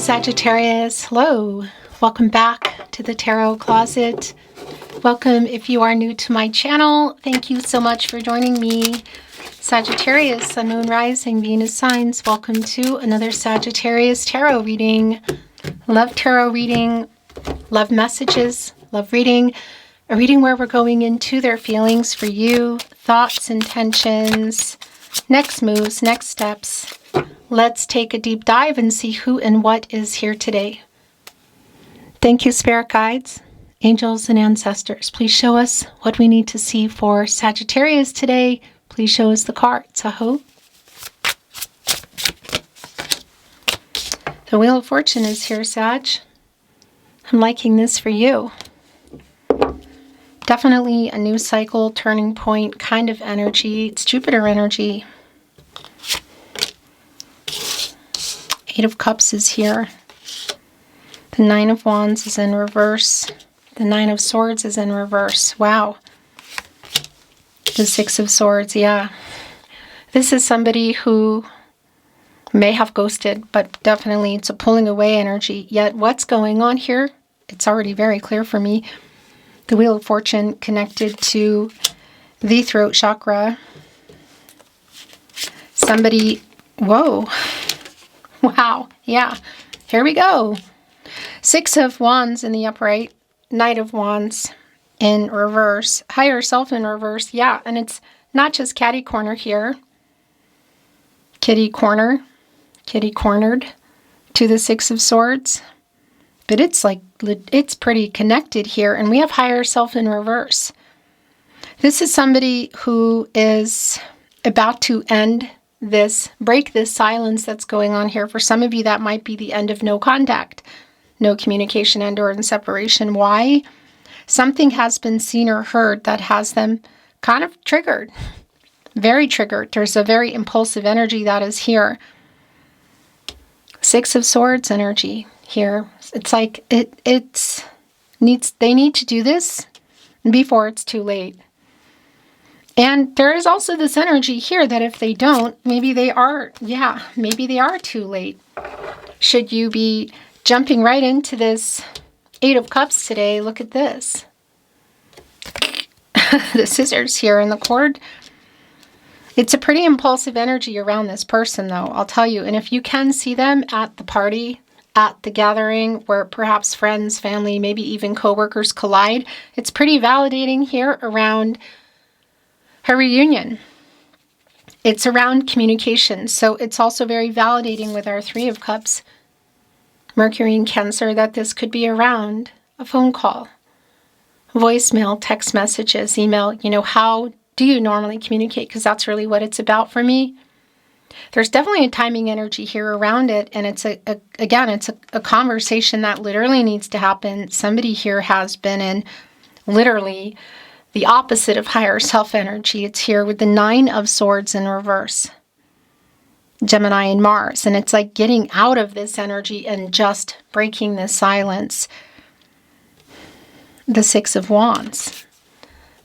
Sagittarius, hello. Welcome back to the Tarot Closet. Welcome if you are new to my channel. Thank you so much for joining me. Sagittarius, Sun, Moon, Rising, Venus signs. Welcome to another Sagittarius Tarot reading. Love tarot reading, love messages, love reading. A reading where we're going into their feelings for you, thoughts, intentions, next moves, next steps. Let's take a deep dive and see who and what is here today. Thank you, spirit guides, angels, and ancestors. Please show us what we need to see for Sagittarius today. Please show us the cards. Aho. The Wheel of Fortune is here, Sag. I'm liking this for you. Definitely a new cycle, turning point kind of energy. It's Jupiter energy. Eight of Cups is here. The Nine of Wands is in reverse. The Nine of Swords is in reverse. Wow. The Six of Swords, yeah. This is somebody who may have ghosted, but definitely it's a pulling away energy. Yet what's going on here? It's already very clear for me. The Wheel of Fortune connected to the throat chakra. Somebody, whoa. Wow, yeah, here we go. Six of Wands in the upright, Knight of Wands in reverse, Higher Self in reverse, yeah, and it's not just catty corner here. Kitty corner, kitty cornered to the Six of Swords, but it's like, it's pretty connected here, and we have Higher Self in reverse. This is somebody who is about to break this silence that's going on here. For some of you, that might be the end of no contact, no communication, and or in separation. Why? Something has been seen or heard that has them kind of triggered, very triggered. There's a very impulsive energy that is here. Six of Swords energy here. It's like they need to do this before it's too late. And there is also this energy here that if they don't, maybe they are too late. Should you be jumping right into this Eight of Cups today, look at this. The scissors here in the cord. It's a pretty impulsive energy around this person, though, I'll tell you. And if you can see them at the party, at the gathering, where perhaps friends, family, maybe even coworkers collide, it's pretty validating here around her reunion. It's around communication. So it's also very validating with our Three of Cups, Mercury and Cancer, that this could be around a phone call, voicemail, text messages, email. You know, how do you normally communicate? Because that's really what it's about for me. There's definitely a timing energy here around it. And it's a conversation that literally needs to happen. Somebody here has been in literally the opposite of Higher Self energy. It's here with the Nine of Swords in reverse. Gemini and Mars. And it's like getting out of this energy and just breaking this silence. The Six of Wands.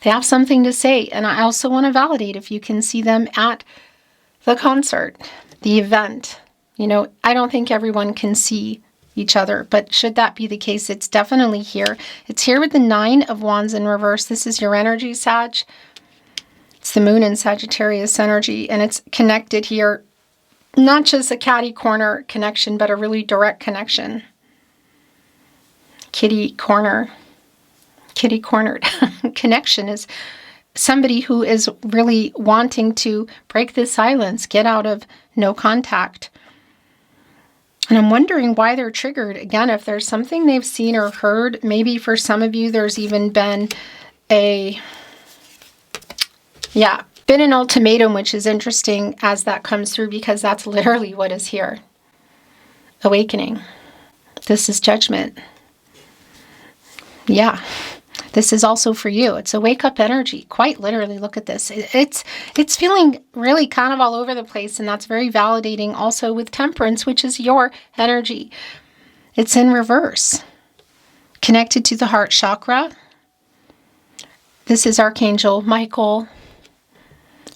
They have something to say. And I also want to validate if you can see them at the concert, the event. You know, I don't think everyone can see each other, but should that be the case, it's definitely here. It's here with the Nine of Wands in reverse. This is your energy, Sag. It's the Moon in Sagittarius energy, and it's connected here. Not just a catty corner connection, but a really direct connection. Kitty corner, kitty cornered connection is somebody who is really wanting to break this silence, get out of no contact. And I'm wondering why they're triggered. Again, if there's something they've seen or heard, maybe for some of you, there's even been an ultimatum, which is interesting as that comes through, because that's literally what is here. Awakening. This is judgment. Yeah. This is also for you. It's a wake-up energy. Quite literally, look at this. It's feeling really kind of all over the place, and that's very validating also with Temperance, which is your energy. It's in reverse. Connected to the heart chakra. This is Archangel Michael,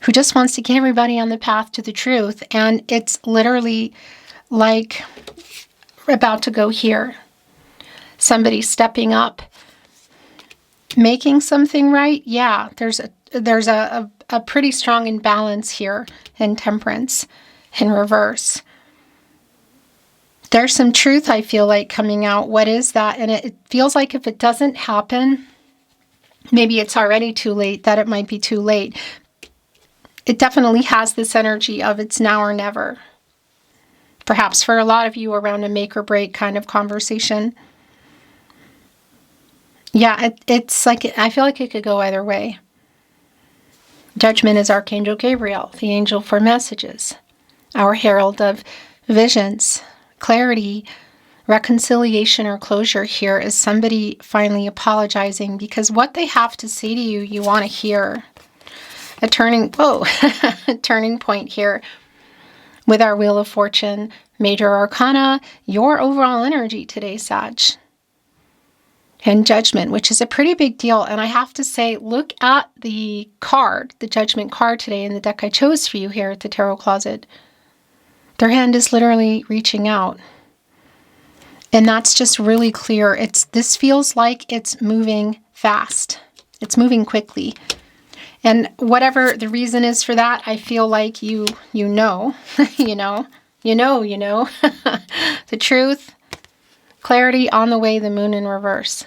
who just wants to get everybody on the path to the truth. And it's literally like about to go here. Somebody stepping up, making something right. Yeah, there's a pretty strong imbalance here in Temperance in reverse. There's some truth, I feel like, coming out. What is that? And it feels like if it doesn't happen, maybe it's already too late, that it might be too late. It definitely has this energy of it's now or never. Perhaps for a lot of you around a make or break kind of conversation. Yeah, it's like, I feel like it could go either way. Judgment is Archangel Gabriel, the angel for messages. Our herald of visions, clarity, reconciliation, or closure here is somebody finally apologizing because what they have to say to you, you want to hear. A turning point here with our Wheel of Fortune, Major Arcana, your overall energy today, Sag. And Judgment, which is a pretty big deal. And I have to say, look at the card, the Judgment card today in the deck I chose for you here at the Tarot Closet. Their hand is literally reaching out. And that's just really clear. This feels like it's moving fast. It's moving quickly. And whatever the reason is for that, I feel like you know. you know. The truth. Clarity on the way, the moon in reverse.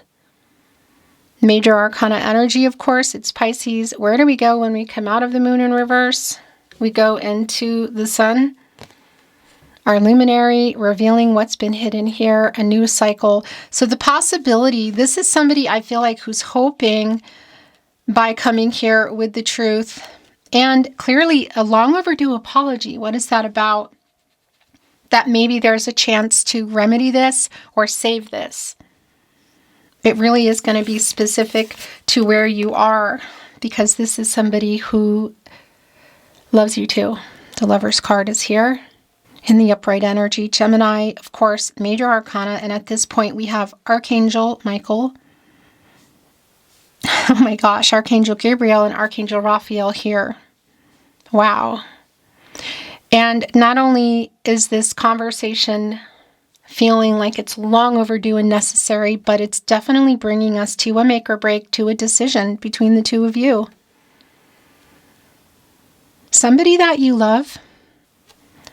Major Arcana energy, of course, it's Pisces. Where do we go when we come out of the moon in reverse? We go into the sun. Our luminary, revealing what's been hidden here, a new cycle. So the possibility, this is somebody I feel like who's hoping by coming here with the truth and clearly a long overdue apology. What is that about? That maybe there's a chance to remedy this or save this. It really is going to be specific to where you are because this is somebody who loves you too. The Lover's card is here. In the upright energy, Gemini, of course, Major Arcana, and at this point we have Archangel Michael. Oh my gosh, Archangel Gabriel and Archangel Raphael here. Wow. And not only is this conversation feeling like it's long overdue and necessary, but it's definitely bringing us to a make or break, to a decision between the two of you. Somebody that you love,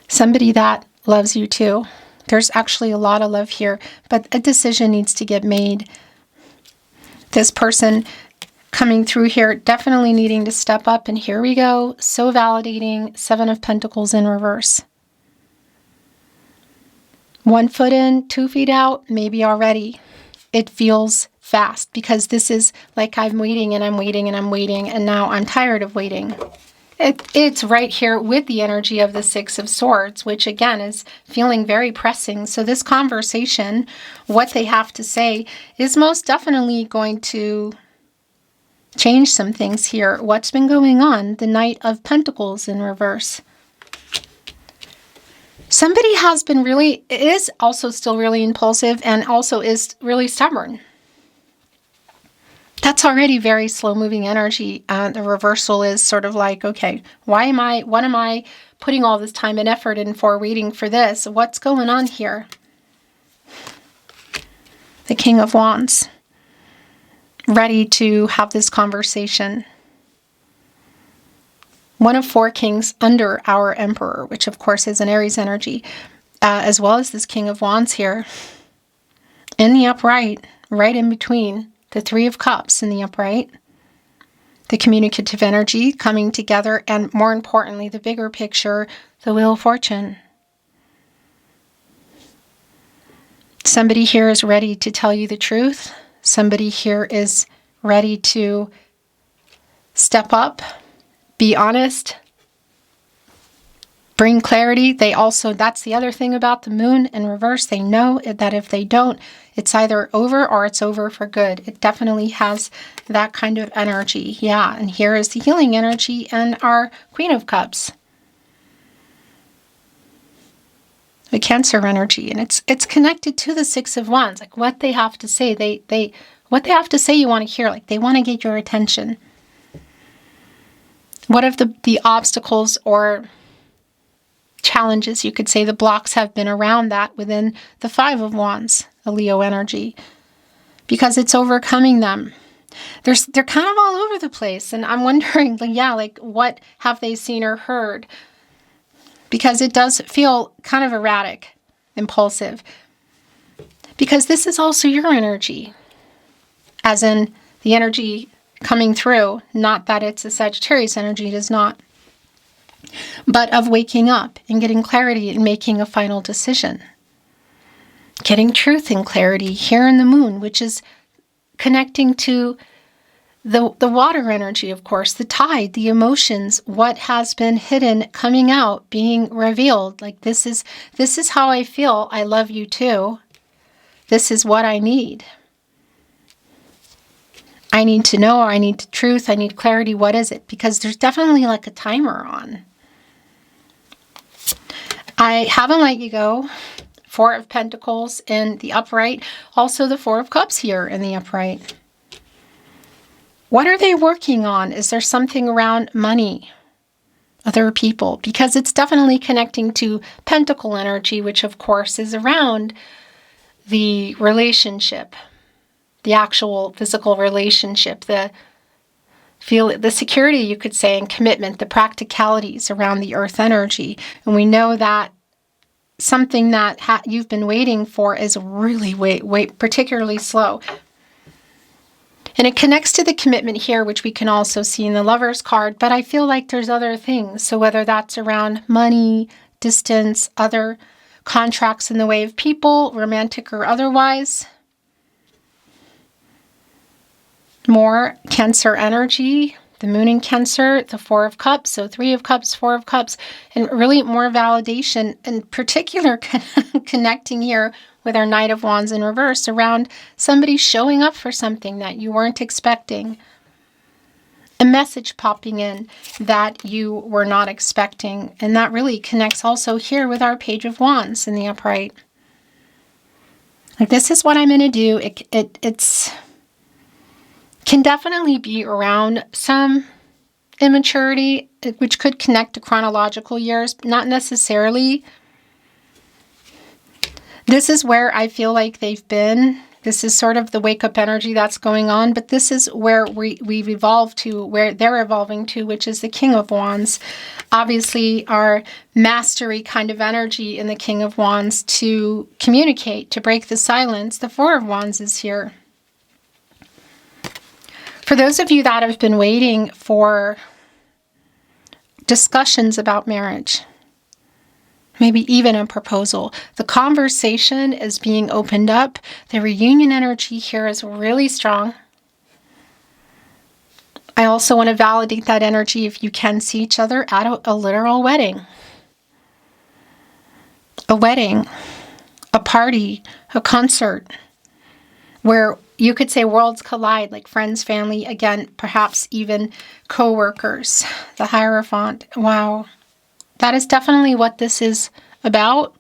somebody that loves you too. There's actually a lot of love here, but a decision needs to get made. This person coming through here, definitely needing to step up, and here we go. So validating, 7 of Pentacles in reverse. 1 foot in, 2 feet out, maybe already. It feels fast because this is like I'm waiting and I'm waiting and I'm waiting, and now I'm tired of waiting. It's right here with the energy of the 6 of Swords, which again is feeling very pressing. So this conversation, what they have to say, is most definitely going to change some things here. What's been going on? The Knight of Pentacles in reverse. Somebody has been is also still really impulsive and also is really stubborn. That's already very slow-moving energy. The reversal is sort of like, okay, what am I putting all this time and effort in for, waiting for this? What's going on here? The King of Wands, ready to have this conversation. 1 of 4 kings under our Emperor, which of course is an Aries energy, as well as this King of Wands here. In the upright, right in between. The 3 of Cups in the upright, the communicative energy coming together, and more importantly, the bigger picture, the Wheel of Fortune. Somebody here is ready to tell you the truth. Somebody here is ready to step up, be honest, bring clarity. That's the other thing about the moon in reverse. They know that if they don't, it's either over or it's over for good. It definitely has that kind of energy. Yeah, and here is the healing energy and our Queen of Cups. The Cancer energy, and it's connected to the 6 of Wands. Like what they have to say, what they have to say you want to hear. Like they want to get your attention. What if the obstacles or challenges, you could say the blocks have been around that within the Five of Wands, the Leo energy, because it's overcoming them. They're kind of all over the place, and I'm wondering, like what have they seen or heard? Because it does feel kind of erratic, impulsive. Because this is also your energy, as in the energy coming through, not that it's a Sagittarius energy, it is not, but of waking up and getting clarity and making a final decision. Getting truth and clarity here in the moon, which is connecting to the water energy, of course, the tide, the emotions, what has been hidden coming out, being revealed. Like this is how I feel. I love you too. This is what I need. I need to know, I need truth, I need clarity. What is it? Because there's definitely like a timer on. I haven't let you go. Four of Pentacles in the upright. Also the Four of Cups here in the upright. What are they working on? Is there something around money? Other people? Because it's definitely connecting to Pentacle energy, which of course is around the relationship, the actual physical relationship, the security, you could say, and commitment, the practicalities around the earth energy. And we know that something that you've been waiting for is really particularly slow. And it connects to the commitment here, which we can also see in the Lover's card. But I feel like there's other things. So whether that's around money, distance, other contracts in the way of people, romantic or otherwise. More Cancer energy, the moon in Cancer, the Four of Cups, so Three of Cups, Four of Cups, and really more validation, in particular connecting here with our Knight of Wands in reverse around somebody showing up for something that you weren't expecting. A message popping in that you were not expecting. And that really connects also here with our Page of Wands in the upright. Like, this is what I'm going to do. It's can definitely be around some immaturity, which could connect to chronological years, but not necessarily. This is where I feel like they've been. This is sort of the wake-up energy that's going on, but this is where we've evolved to, where they're evolving to, which is the King of Wands. Obviously, our mastery kind of energy in the King of Wands to communicate, to break the silence. The Four of Wands is here. For those of you that have been waiting for discussions about marriage, maybe even a proposal, the conversation is being opened up. The reunion energy here is really strong. I also want to validate that energy if you can see each other at a literal wedding. A wedding, a party, a concert, where you could say worlds collide, like friends, family, again, perhaps even co-workers, the Hierophant. Wow. That is definitely what this is about.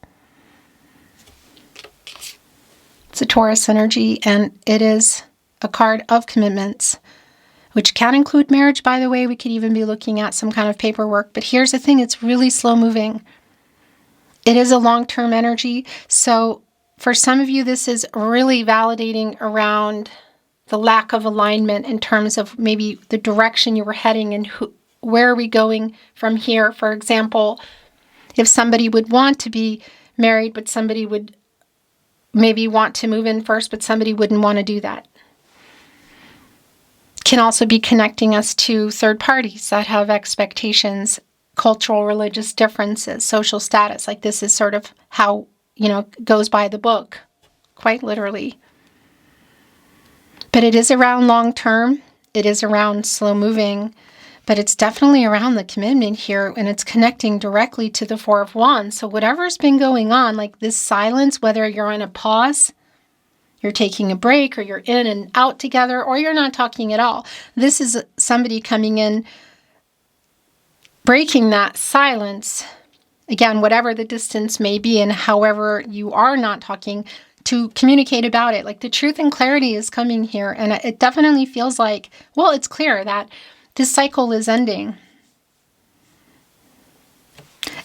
It's a Taurus energy, and it is a card of commitments, which can include marriage, by the way. We could even be looking at some kind of paperwork. But here's the thing, it's really slow moving. It is a long-term energy. So for some of you, this is really validating around the lack of alignment in terms of maybe the direction you were heading and where are we going from here. For example, if somebody would want to be married, but somebody would maybe want to move in first, but somebody wouldn't want to do that. Can also be connecting us to third parties that have expectations, cultural, religious differences, social status. Like, this is sort of how, goes by the book, quite literally. But it is around long term. It is around slow moving. But it's definitely around the commitment here, and it's connecting directly to the Four of Wands. So whatever's been going on, like this silence, whether you're in a pause, you're taking a break, or you're in and out together, or you're not talking at all. This is somebody coming in, breaking that silence. Again, whatever the distance may be, and however you are not talking, to communicate about it. Like, the truth and clarity is coming here. And it definitely feels like, well, it's clear that this cycle is ending.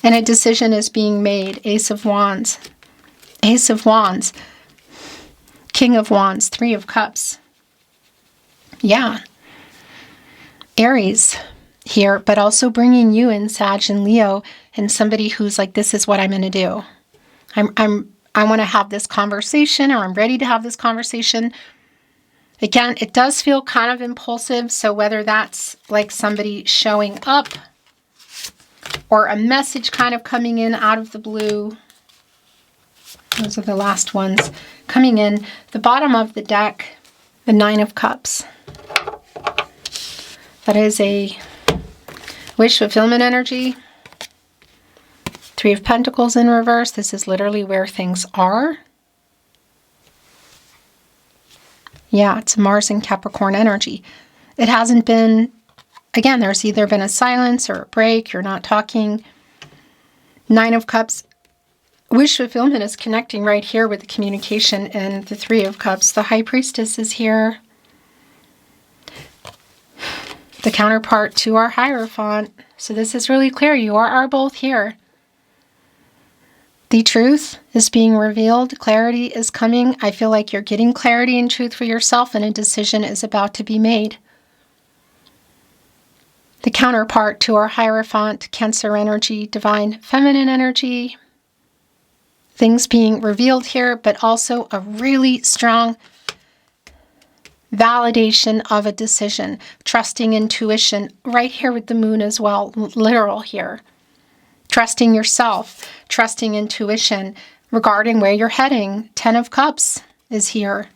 And a decision is being made. Ace of Wands. Ace of Wands. King of Wands. Three of Cups. Yeah. Aries here, but also bringing you in, Sag and Leo, and somebody who's like, this is what I'm going to do. I want to have this conversation, or I'm ready to have this conversation. Again, it does feel kind of impulsive, so whether that's like somebody showing up or a message kind of coming in out of the blue. Those are the last ones coming in. The bottom of the deck, the Nine of Cups. That is a wish fulfillment energy. Three of Pentacles in reverse. This is literally where things are. Yeah, it's Mars and Capricorn energy. It hasn't been, again, there's either been a silence or a break. You're not talking. Nine of Cups. Wish fulfillment is connecting right here with the communication and the Three of Cups. The High Priestess is here. The counterpart to our Hierophant. So this is really clear. You are both here. The truth is being revealed. Clarity is coming. I feel like you're getting clarity and truth for yourself, and a decision is about to be made. The counterpart to our Hierophant, Cancer energy, Divine Feminine energy. Things being revealed here, but also a really strong validation of a decision, trusting intuition, right here with the Moon as well, literal here. Trusting yourself, trusting intuition regarding where you're heading. Ten of Cups is here.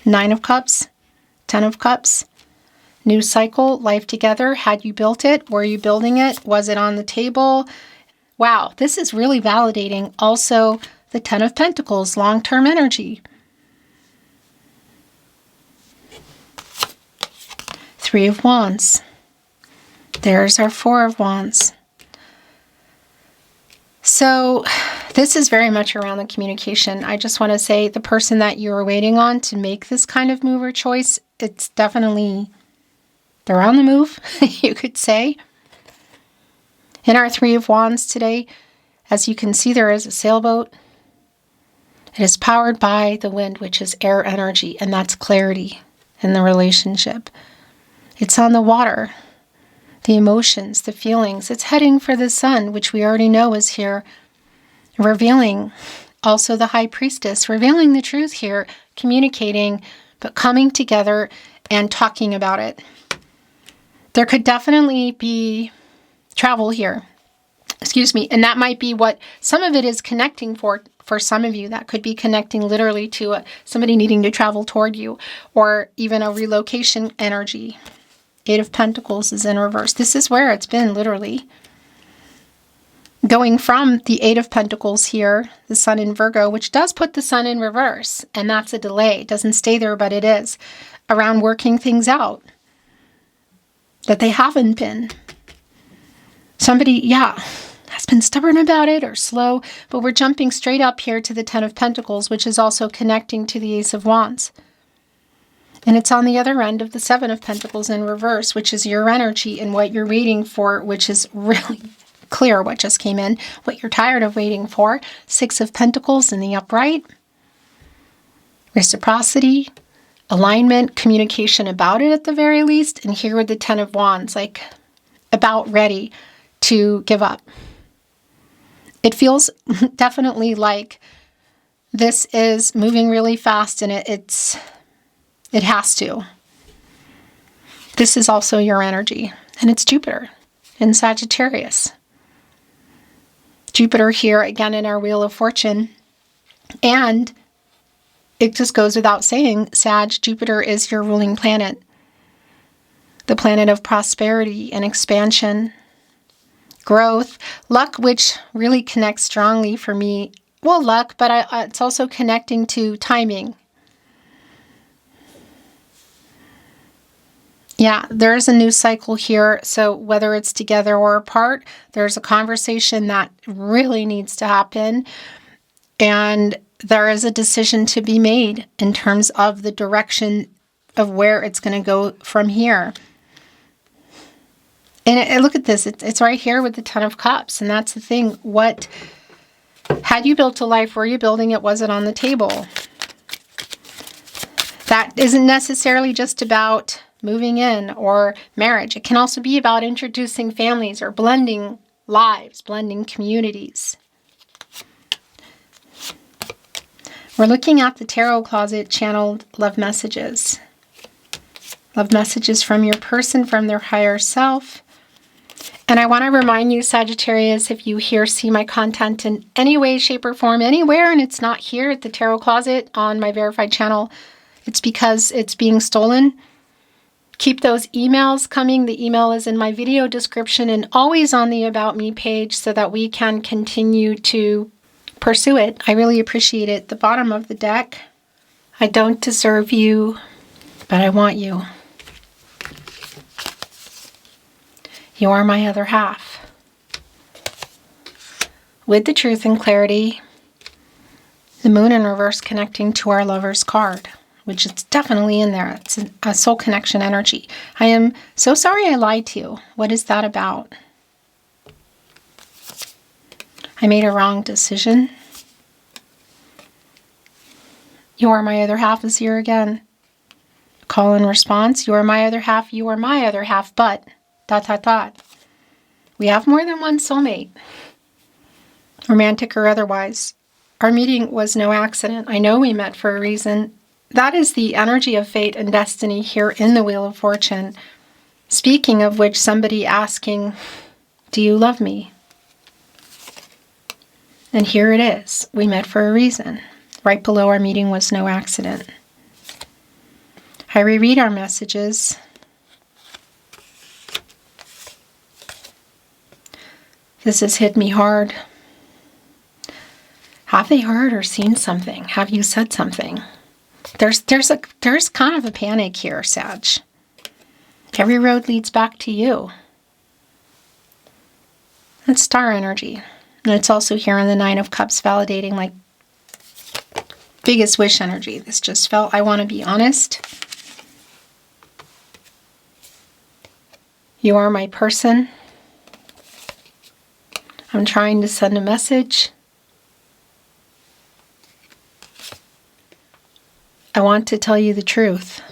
Nine of Cups, Ten of Cups. New cycle, life together. Had you built it? Were you building it? Was it on the table? Wow, this is really validating. Also, the Ten of Pentacles, long-term energy. Three of Wands. There's our Four of Wands. So this is very much around the communication. I just want to say the person that you're waiting on to make this kind of move or choice, it's definitely, they're on the move, you could say. In our Three of Wands today, as you can see, there is a sailboat. It is powered by the wind, which is air energy, and that's clarity in the relationship. It's on the water, the emotions, the feelings. It's heading for the sun, which we already know is here, revealing also the High Priestess, revealing the truth here, communicating, but coming together and talking about it. There could definitely be travel here. Excuse me. And that might be what some of it is connecting for some of you. That could be connecting literally to somebody needing to travel toward you, or even a relocation energy. Eight of Pentacles is in reverse. This is where it's been literally. Going from the Eight of Pentacles here, the Sun in Virgo, which does put the Sun in reverse, and that's a delay. It doesn't stay there, but it is. Around working things out. That they haven't been. Somebody, has been stubborn about it or slow, but we're jumping straight up here to the Ten of Pentacles, which is also connecting to the Ace of Wands. And it's on the other end of the Seven of Pentacles in reverse, which is your energy and what you're waiting for, which is really clear what just came in, what you're tired of waiting for. Six of Pentacles in the upright. Reciprocity, alignment, communication about it at the very least. And here with the Ten of Wands, like about ready to give up. It feels definitely like this is moving really fast, and it has to. This is also your energy, and it's Jupiter in Sagittarius. Jupiter here again in our Wheel of Fortune, and it just goes without saying, Jupiter is your ruling planet. The planet of prosperity and expansion, growth, luck, which really connects strongly for me. Well, luck, but it's also connecting to timing. Yeah, there's a new cycle here. So whether it's together or apart, there's a conversation that really needs to happen. And there is a decision to be made in terms of the direction of where it's going to go from here. And look at this. It's right here with the Ten of Cups. And that's the thing. What had you built a life? Were you building it? Was it on the table? That isn't necessarily just about moving in or marriage. It can also be about introducing families or blending lives, blending communities. We're looking at the tarot closet channeled love messages. Love messages from your person, from their higher self. And I want to remind you, Sagittarius, if you see my content in any way, shape, or form, anywhere, and it's not here at the Tarot Closet on my verified channel, it's because it's being stolen. Keep those emails coming. The email is in my video description and always on the About Me page so that we can continue to pursue it. I really appreciate it. The bottom of the deck, I don't deserve you, but I want you. You are my other half. With the Truth and Clarity, the Moon in reverse connecting to our Lover's card, which is definitely in there. It's a soul connection energy. I am so sorry I lied to you. What is that about? I made a wrong decision. You are my other half is here again. Call and response. You are my other half. You are my other half, but... ... We have more than one soulmate, romantic or otherwise. Our meeting was no accident. I know we met for a reason. That is the energy of fate and destiny here in the Wheel of Fortune. Speaking of which, somebody asking, do you love me? And here it is. We met for a reason. Right below, our meeting was no accident. I reread our messages. This has hit me hard. Have they heard or seen something? Have you said something? There's kind of a panic here, Sag. Every road leads back to you. That's star energy. And it's also here in the Nine of Cups, validating like biggest wish energy. This just felt, I want to be honest. You are my person. I'm trying to send a message. I want to tell you the truth.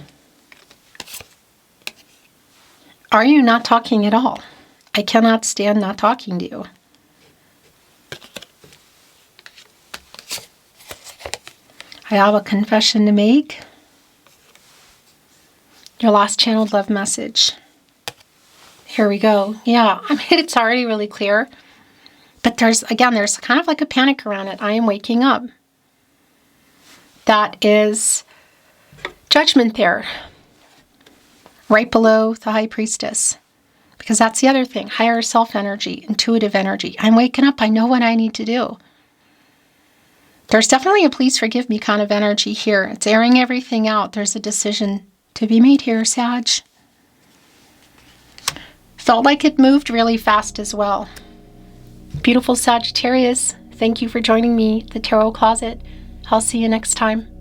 Are you not talking at all? I cannot stand not talking to you. I have a confession to make. Your last channeled love message. Here we go. Yeah, I mean, it's already really clear. But there's kind of like a panic around it. I am waking up. That is judgment there. Right below the High Priestess. Because that's the other thing. Higher self energy, intuitive energy. I'm waking up. I know what I need to do. There's definitely a please forgive me kind of energy here. It's airing everything out. There's a decision to be made here, Sag. Felt like it moved really fast as well. Beautiful Sagittarius, thank you for joining me, the Tarot Closet. I'll see you next time.